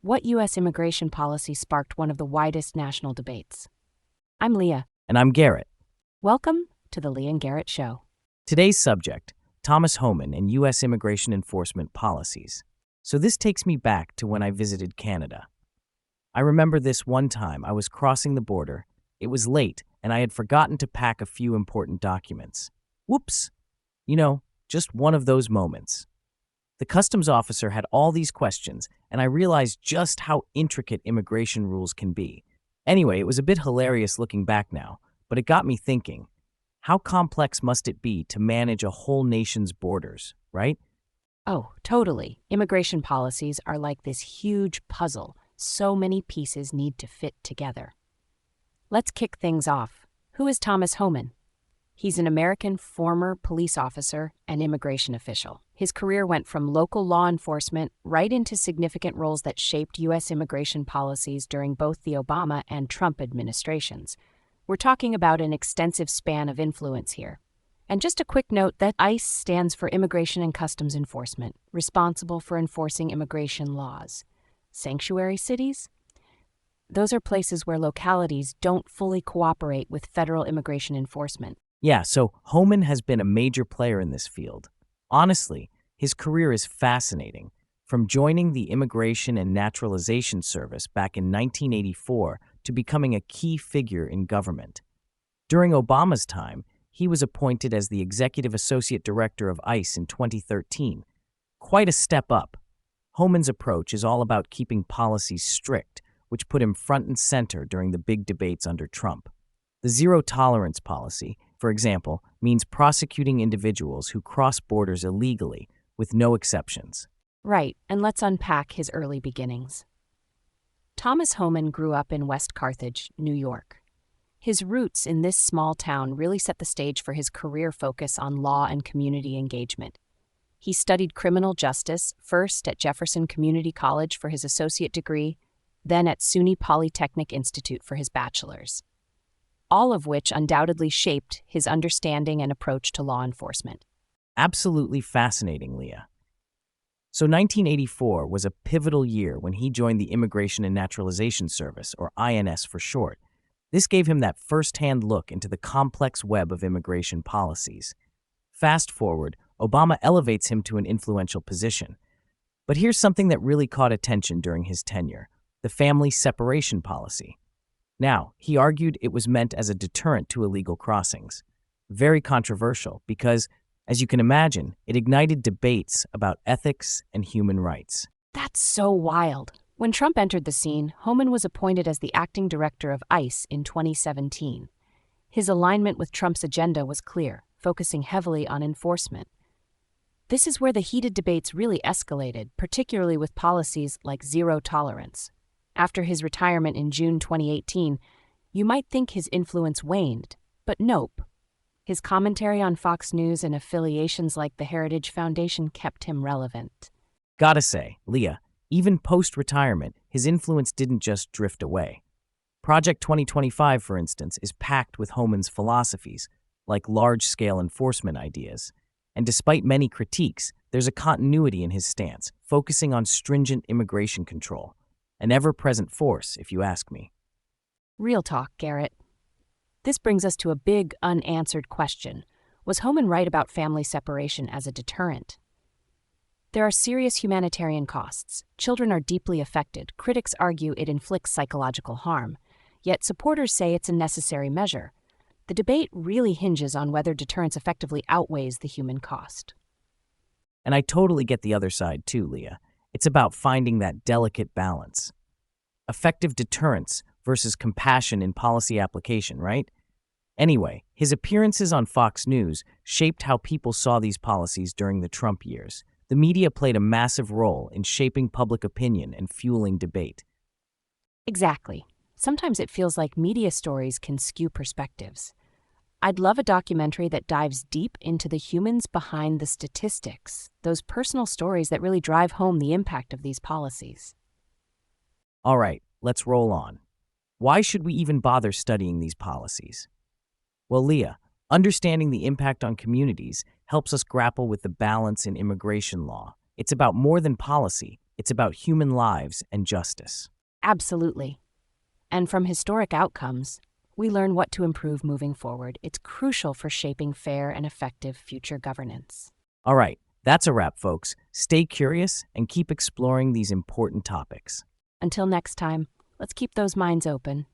What U.S. immigration policy sparked one of the widest national debates? I'm Leah. And I'm Garrett. Welcome to the Leah and Garrett Show. Today's subject, Thomas Homan and U.S. immigration enforcement policies. So this takes me back to when I visited Canada. I remember this one time I was crossing the border. It was late, and I had forgotten to pack a few important documents. Whoops! Just one of those moments. The customs officer had all these questions, and I realized just how intricate immigration rules can be. Anyway, it was a bit hilarious looking back now, but it got me thinking, how complex must it be to manage a whole nation's borders, right? Oh, totally. Immigration policies are like this huge puzzle. So many pieces need to fit together. Let's kick things off. Who is Thomas Homan? He's an American former police officer and immigration official. His career went from local law enforcement right into significant roles that shaped U.S. immigration policies during both the Obama and Trump administrations. We're talking about an extensive span of influence here. And just a quick note that ICE stands for Immigration and Customs Enforcement, responsible for enforcing immigration laws. Sanctuary cities? Those are places where localities don't fully cooperate with federal immigration enforcement. Yeah, so Homan has been a major player in this field. Honestly, his career is fascinating. From joining the Immigration and Naturalization Service back in 1984 to becoming a key figure in government. During Obama's time, he was appointed as the Executive Associate Director of ICE in 2013. Quite a step up. Homan's approach is all about keeping policies strict, which put him front and center during the big debates under Trump. The zero-tolerance policy, for example, means prosecuting individuals who cross borders illegally with no exceptions. Right, and let's unpack his early beginnings. Thomas Homan grew up in West Carthage, New York. His roots in this small town really set the stage for his career focus on law and community engagement. He studied criminal justice, first at Jefferson Community College for his associate degree, then at SUNY Polytechnic Institute for his bachelor's, all of which undoubtedly shaped his understanding and approach to law enforcement. Absolutely fascinating, Leah. So 1984 was a pivotal year when he joined the Immigration and Naturalization Service, or INS for short. This gave him that first-hand look into the complex web of immigration policies. Fast forward, Obama elevates him to an influential position. But here's something that really caught attention during his tenure: the family separation policy. Now, he argued it was meant as a deterrent to illegal crossings. Very controversial because, as you can imagine, it ignited debates about ethics and human rights. That's so wild. When Trump entered the scene, Homan was appointed as the acting director of ICE in 2017. His alignment with Trump's agenda was clear, focusing heavily on enforcement. This is where the heated debates really escalated, particularly with policies like zero tolerance. After his retirement in June 2018, you might think his influence waned, but nope. His commentary on Fox News and affiliations like the Heritage Foundation kept him relevant. Gotta say, Leah, even post-retirement, his influence didn't just drift away. Project 2025, for instance, is packed with Homan's philosophies, like large-scale enforcement ideas. And despite many critiques, there's a continuity in his stance, focusing on stringent immigration control. An ever-present force, if you ask me. Real talk, Garrett. This brings us to a big, unanswered question. Was Homan right about family separation as a deterrent? There are serious humanitarian costs. Children are deeply affected. Critics argue it inflicts psychological harm. Yet supporters say it's a necessary measure. The debate really hinges on whether deterrence effectively outweighs the human cost. And I totally get the other side too, Leah. It's about finding that delicate balance. Effective deterrence versus compassion in policy application, right? Anyway, his appearances on Fox News shaped how people saw these policies during the Trump years. The media played a massive role in shaping public opinion and fueling debate. Exactly. Sometimes it feels like media stories can skew perspectives. I'd love a documentary that dives deep into the humans behind the statistics, those personal stories that really drive home the impact of these policies. All right, let's roll on. Why should we even bother studying these policies? Well, Leah, understanding the impact on communities helps us grapple with the balance in immigration law. It's about more than policy, it's about human lives and justice. Absolutely. And from historic outcomes, we learn what to improve moving forward. It's crucial for shaping fair and effective future governance. All right, that's a wrap, folks. Stay curious and keep exploring these important topics. Until next time, let's keep those minds open